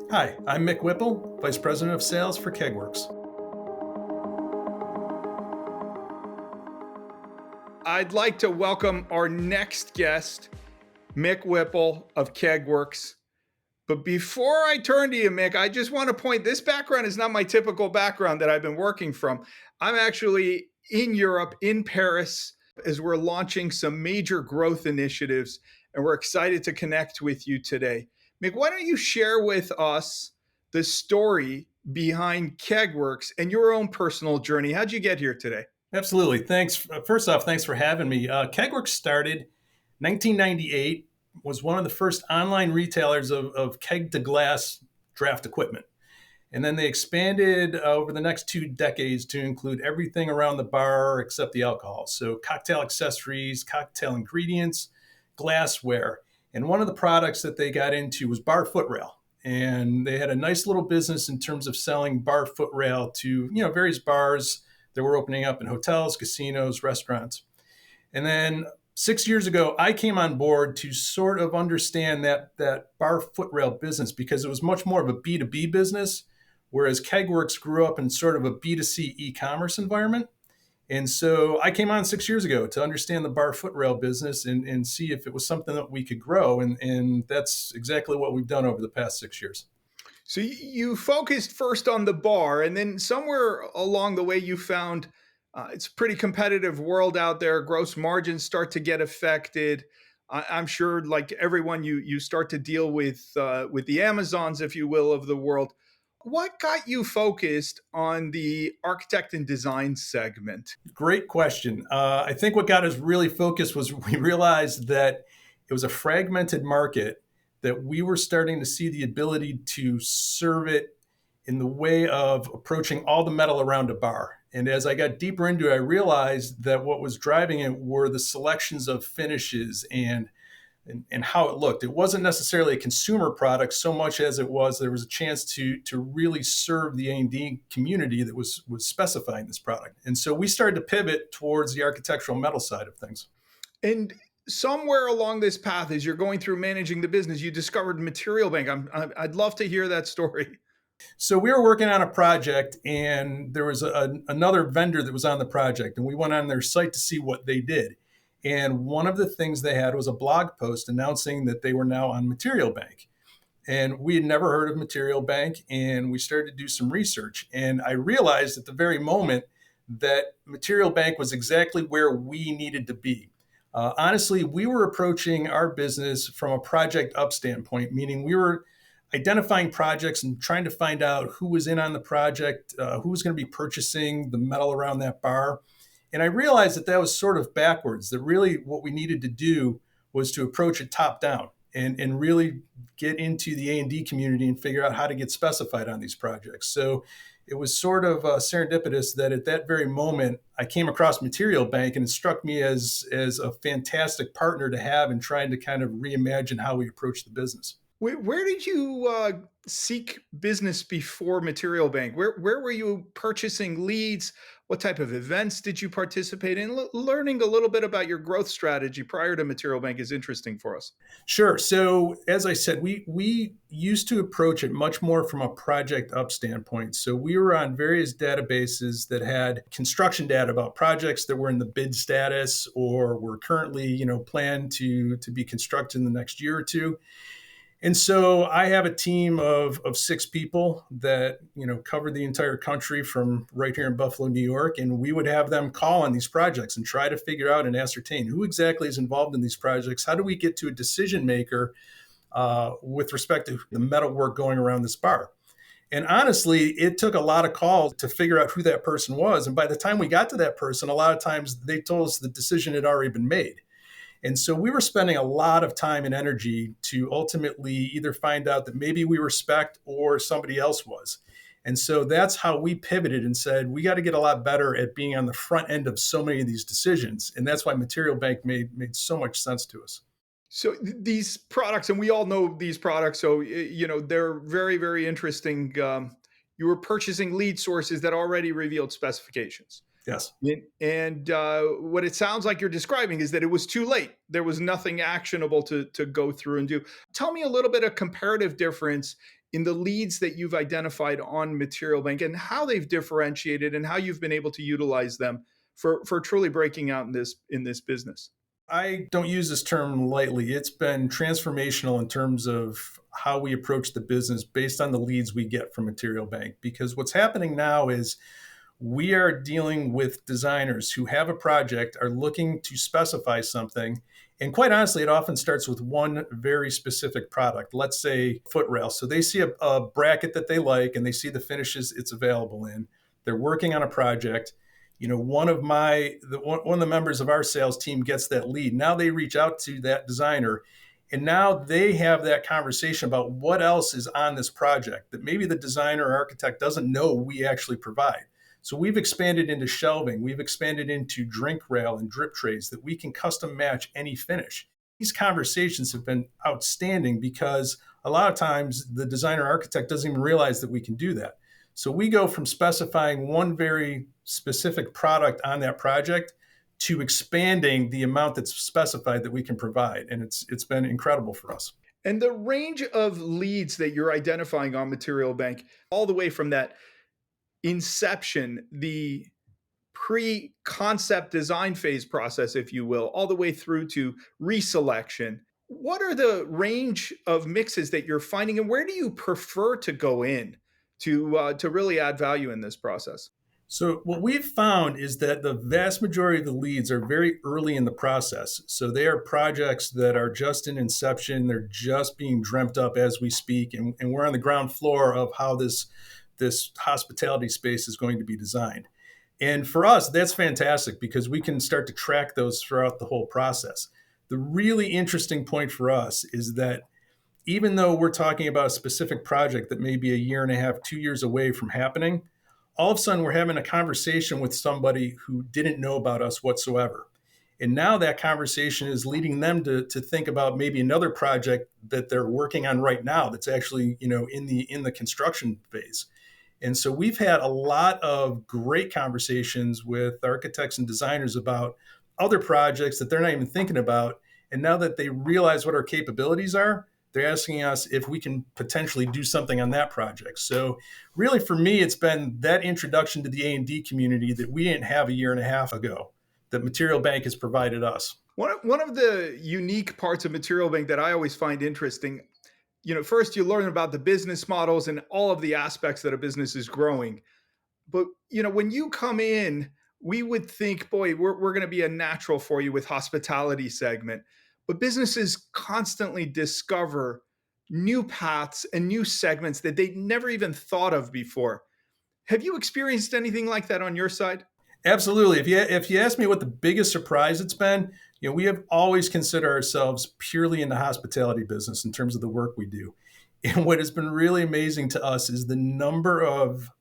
Hi, I'm Mick Whipple, Vice President of Sales for KegWorks. I'd like to welcome our next guest, Mick Whipple of KegWorks. But before I turn to you, Mick, I just want to point this background is not my typical background that I've been working from. I'm actually in Europe, in Paris, as we're launching some major growth initiatives, and we're excited to connect with you today. Mick, why don't you share with us the story behind KegWorks and your own personal journey? How'd you get here today? Absolutely. Thanks. First off, thanks for having me. KegWorks started 1998, was one of the first online retailers of keg to glass draft equipment. And then they expanded over the next 2 decades to include everything around the bar except the alcohol. So cocktail accessories, cocktail ingredients, glassware. And one of the products that they got into was bar foot rail. And they had a nice little business in terms of selling bar foot rail to, various bars that were opening up in hotels, casinos, restaurants. And then 6 years ago, I came on board to sort of understand that bar foot rail business because it was much more of a B2B business, whereas KegWorks grew up in sort of a B2C e-commerce environment. And so I came on 6 years ago to understand the bar foot rail business and see if it was something that we could grow. And that's exactly what we've done over the past 6 years. So you focused first on the bar, and then somewhere along the way you found it's a pretty competitive world out there. Gross margins start to get affected. I'm sure, like everyone, you start to deal with the Amazons, if you will, of the world. What got you focused on the architect and design segment? Great question. I think what got us really focused was we realized that it was a fragmented market, that we were starting to see the ability to serve it in the way of approaching all the metal around a bar. And as I got deeper into it, I realized that what was driving it were the selections of finishes and how it looked. It wasn't necessarily a consumer product so much as it was there was a chance to really serve the A&D community that was specifying this product. And so we started to pivot towards the architectural metal side of things. And somewhere along this path, as you're going through managing the business, you discovered Material Bank. I'd love to hear that story. So we were working on a project, and there was another vendor that was on the project, and we went on their site to see what they did. And one of the things they had was a blog post announcing that they were now on Material Bank. And we had never heard of Material Bank, and we started to do some research. And I realized at the very moment that Material Bank was exactly where we needed to be. Honestly, we were approaching our business from a project up standpoint, meaning we were identifying projects and trying to find out who was in on the project, who was going to be purchasing the metal around that bar. And I realized that was sort of backwards, that really what we needed to do was to approach it top down and really get into the A&D community and figure out how to get specified on these projects. So it was sort of serendipitous that at that very moment, I came across Material Bank, and it struck me as a fantastic partner to have in trying to kind of reimagine how we approach the business. Where did you seek business before Material Bank? Where were you purchasing leads? What type of events did you participate in? Learning a little bit about your growth strategy prior to Material Bank is interesting for us. Sure. So as I said, we used to approach it much more from a project up standpoint. So we were on various databases that had construction data about projects that were in the bid status or were currently, planned to be constructed in the next year or two. And so I have a team of 6 people that, cover the entire country from right here in Buffalo, New York. And we would have them call on these projects and try to figure out and ascertain who exactly is involved in these projects. How do we get to a decision maker with respect to the metal work going around this bar? And honestly, it took a lot of calls to figure out who that person was. And by the time we got to that person, a lot of times they told us the decision had already been made. And so we were spending a lot of time and energy to ultimately either find out that maybe we were spec'd or somebody else was. And so that's how we pivoted and said, we got to get a lot better at being on the front end of so many of these decisions. And that's why Material Bank made so much sense to us. So these products, and we all know these products, so they're very, very interesting. You were purchasing lead sources that already revealed specifications. Yes. And what it sounds like you're describing is that it was too late. There was nothing actionable to go through and do. Tell me a little bit of comparative difference in the leads that you've identified on Material Bank and how they've differentiated and how you've been able to utilize them for truly breaking out in this business? I don't use this term lightly. It's been transformational in terms of how we approach the business based on the leads we get from Material Bank. Because what's happening now is we are dealing with designers who have a project, are looking to specify something. And quite honestly, it often starts with one very specific product, let's say foot rail. So they see a bracket that they like and they see the finishes it's available in. They're working on a project. One of the members of our sales team gets that lead. Now they reach out to that designer, and now they have that conversation about what else is on this project that maybe the designer or architect doesn't know we actually provide. So we've expanded into shelving, we've expanded into drink rail and drip trays that we can custom match any finish. These conversations have been outstanding because a lot of times the designer architect doesn't even realize that we can do that. So we go from specifying one very specific product on that project to expanding the amount that's specified that we can provide. And it's been incredible for us. And the range of leads that you're identifying on Material Bank, all the way from that inception, the pre-concept design phase process, if you will, all the way through to reselection. What are the range of mixes that you're finding, and where do you prefer to go in to really add value in this process? So what we've found is that the vast majority of the leads are very early in the process. So they are projects that are just in inception. They're just being dreamt up as we speak. And we're on the ground floor of how this hospitality space is going to be designed. And for us, that's fantastic because we can start to track those throughout the whole process. The really interesting point for us is that even though we're talking about a specific project that may be a year and a half, 2 years away from happening, all of a sudden we're having a conversation with somebody who didn't know about us whatsoever. And now that conversation is leading them to think about maybe another project that they're working on right now that's actually, in the construction phase. And so we've had a lot of great conversations with architects and designers about other projects that they're not even thinking about. And now that they realize what our capabilities are, they're asking us if we can potentially do something on that project. So really for me, it's been that introduction to the A&D community that we didn't have a year and a half ago that Material Bank has provided us. One of the unique parts of Material Bank that I always find interesting, first you learn about the business models and all of the aspects that a business is growing. But, when you come in, we would think, boy, we're going to be a natural for you with hospitality segment. But businesses constantly discover new paths and new segments that they never even thought of before. Have you experienced anything like that on your side? Absolutely. If you ask me what the biggest surprise it's been, we have always considered ourselves purely in the hospitality business in terms of the work we do. And what has been really amazing to us is the number of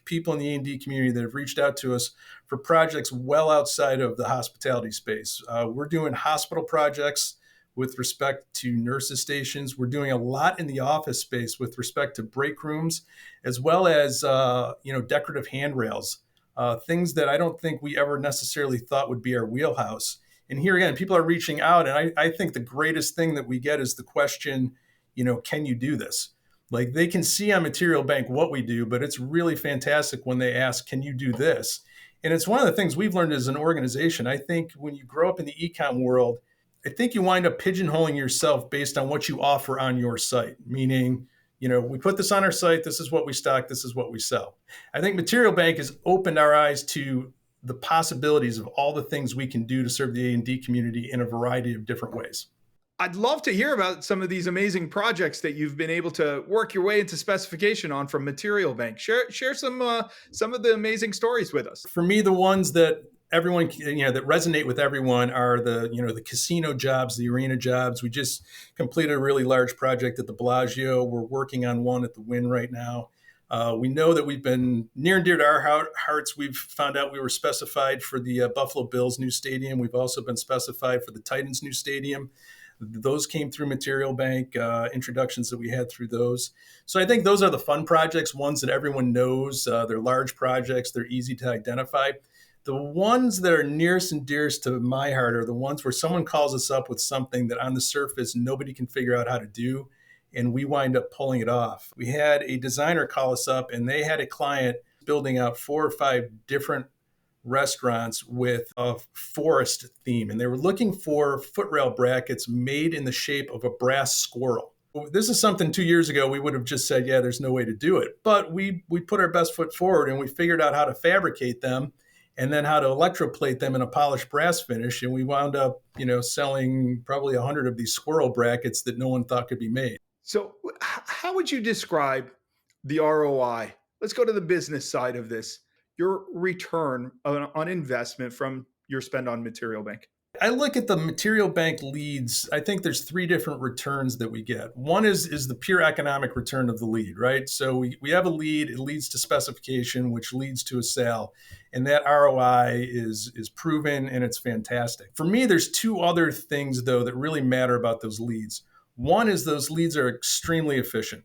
people in the A&D community that have reached out to us for projects well outside of the hospitality space. We're doing hospital projects with respect to nurses stations. We're doing a lot in the office space with respect to break rooms, as well as decorative handrails, things that I don't think we ever necessarily thought would be our wheelhouse. And here again, people are reaching out, and I think the greatest thing that we get is the question, can you do this? Like they can see on Material Bank what we do, but it's really fantastic when they ask, can you do this? And it's one of the things we've learned as an organization. I think when you grow up in the econ world, I think you wind up pigeonholing yourself based on what you offer on your site, meaning, we put this on our site, this is what we stock, this is what we sell. I think Material Bank has opened our eyes to the possibilities of all the things we can do to serve the A&D community in a variety of different ways. I'd love to hear about some of these amazing projects that you've been able to work your way into specification on from Material Bank. Share some of the amazing stories with us. For me, the ones that everyone, that resonate with everyone are the casino jobs, the arena jobs. We just completed a really large project at the Bellagio. We're working on one at the Wynn right now. We know that we've been near and dear to our hearts. We've found out we were specified for the Buffalo Bills new stadium. We've also been specified for the Titans new stadium. Those came through Material Bank, introductions that we had through those. So I think those are the fun projects, ones that everyone knows. They're large projects. They're easy to identify. The ones that are nearest and dearest to my heart are the ones where someone calls us up with something that on the surface nobody can figure out how to do. and we wind up pulling it off. We had a designer call us up, and they had a client building out 4 or 5 different restaurants with a forest theme, and they were looking for footrail brackets made in the shape of a brass squirrel. This is something 2 years ago we would have just said, yeah, there's no way to do it. But we put our best foot forward, and we figured out how to fabricate them and then how to electroplate them in a polished brass finish. And we wound up, selling probably 100 of these squirrel brackets that no one thought could be made. So how would you describe the ROI? Let's go to the business side of this. Your return on investment from your spend on Material Bank. I look at the Material Bank leads. I think there's 3 different returns that we get. One is the pure economic return of the lead, right? So we have a lead, it leads to specification, which leads to a sale. And that ROI is proven, and it's fantastic. For me, there's 2 other things, though, that really matter about those leads. One is those leads are extremely efficient.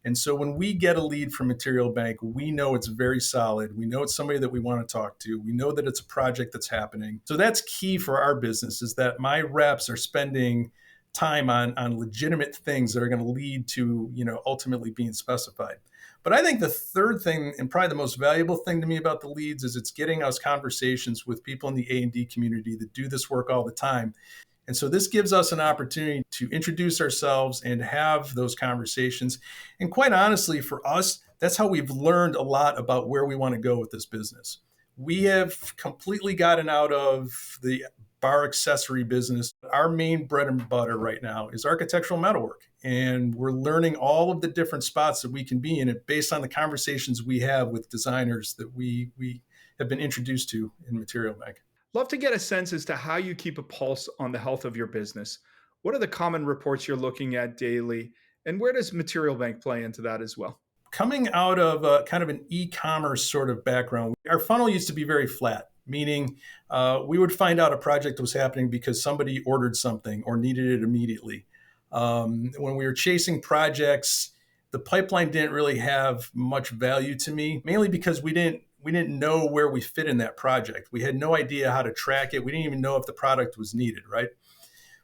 And so when we get a lead from Material Bank, we know it's very solid. We know it's somebody that we want to talk to. We know that it's a project that's happening. So that's key for our business, is that my reps are spending time on legitimate things that are going to lead to, ultimately being specified. But I think the third thing, and probably the most valuable thing to me about the leads, is it's getting us conversations with people in the A&D community that do this work all the time. And so this gives us an opportunity to introduce ourselves and have those conversations. And quite honestly, for us, that's how we've learned a lot about where we want to go with this business. We have completely gotten out of the bar accessory business. Our main bread and butter right now is architectural metalwork. And we're learning all of the different spots that we can be in it based on the conversations we have with designers that we have been introduced to in Material Bank. Love to get a sense as to how you keep a pulse on the health of your business. What are the common reports you're looking at daily? And where does Material Bank play into that as well? Coming out of kind of an e-commerce sort of background, our funnel used to be very flat, meaning we would find out a project was happening because somebody ordered something or needed it immediately. When we were chasing projects, the pipeline didn't really have much value to me, mainly because we didn't know where we fit in that project. We had no idea how to track it. We didn't even know if the product was needed, right?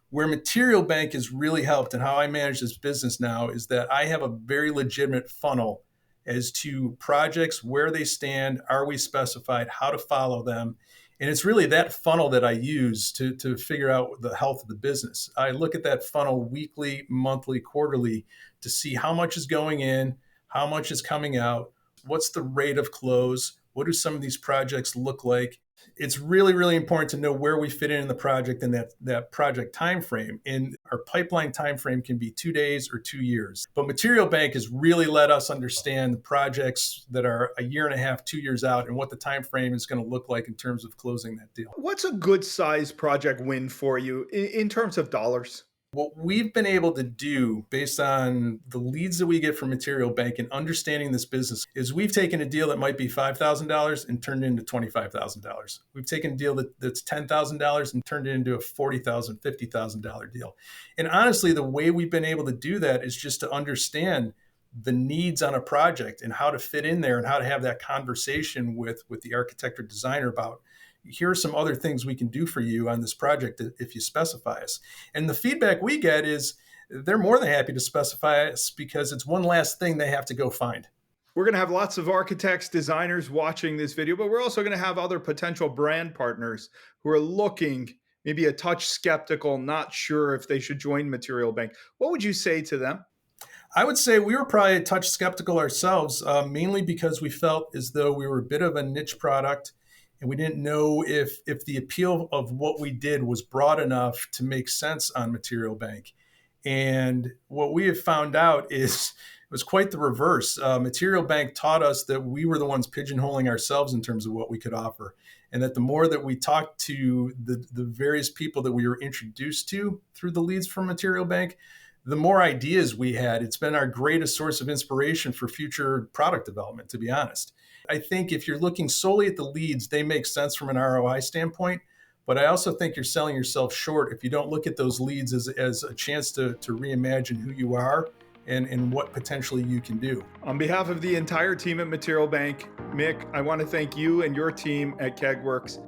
Where Material Bank has really helped, and how I manage this business now, is that I have a very legitimate funnel as to projects, where they stand, are we specified, how to follow them. And it's really that funnel that I use to figure out the health of the business. I look at that funnel weekly, monthly, quarterly to see how much is going in, how much is coming out, what's the rate of close, what do some of these projects look like. It's really, really important to know where we fit in the project and that project time frame. And our pipeline time frame can be 2 days or 2 years. But Material Bank has really let us understand the projects that are a year and a half, 2 years out, and what the time frame is going to look like in terms of closing that deal. What's a good size project win for you in terms of dollars? What we've been able to do based on the leads that we get from Material Bank and understanding this business is we've taken a deal that might be $5,000 and turned it into $25,000. We've taken a deal that's $10,000 and turned it into a $40,000, $50,000 deal. And honestly, the way we've been able to do that is just to understand the needs on a project and how to fit in there and how to have that conversation with the architect or designer about, here are some other things we can do for you on this project if you specify us. And the feedback we get is they're more than happy to specify us because it's one last thing they have to go find. We're going to have lots of architects, designers watching this video, but we're also going to have other potential brand partners who are looking, maybe a touch skeptical, not sure if they should join Material Bank. What would you say to them? I would say we were probably a touch skeptical ourselves, mainly because we felt as though we were a bit of a niche product. And we didn't know if the appeal of what we did was broad enough to make sense on Material Bank. And what we have found out is it was quite the reverse. Material Bank taught us that we were the ones pigeonholing ourselves in terms of what we could offer. And that the more that we talked to the various people that we were introduced to through the leads from Material Bank, the more ideas we had. It's been our greatest source of inspiration for future product development, to be honest. I think if you're looking solely at the leads, they make sense from an ROI standpoint. But I also think you're selling yourself short if you don't look at those leads as a chance to reimagine who you are and what potentially you can do. On behalf of the entire team at Material Bank, Mick, I want to thank you and your team at KegWorks.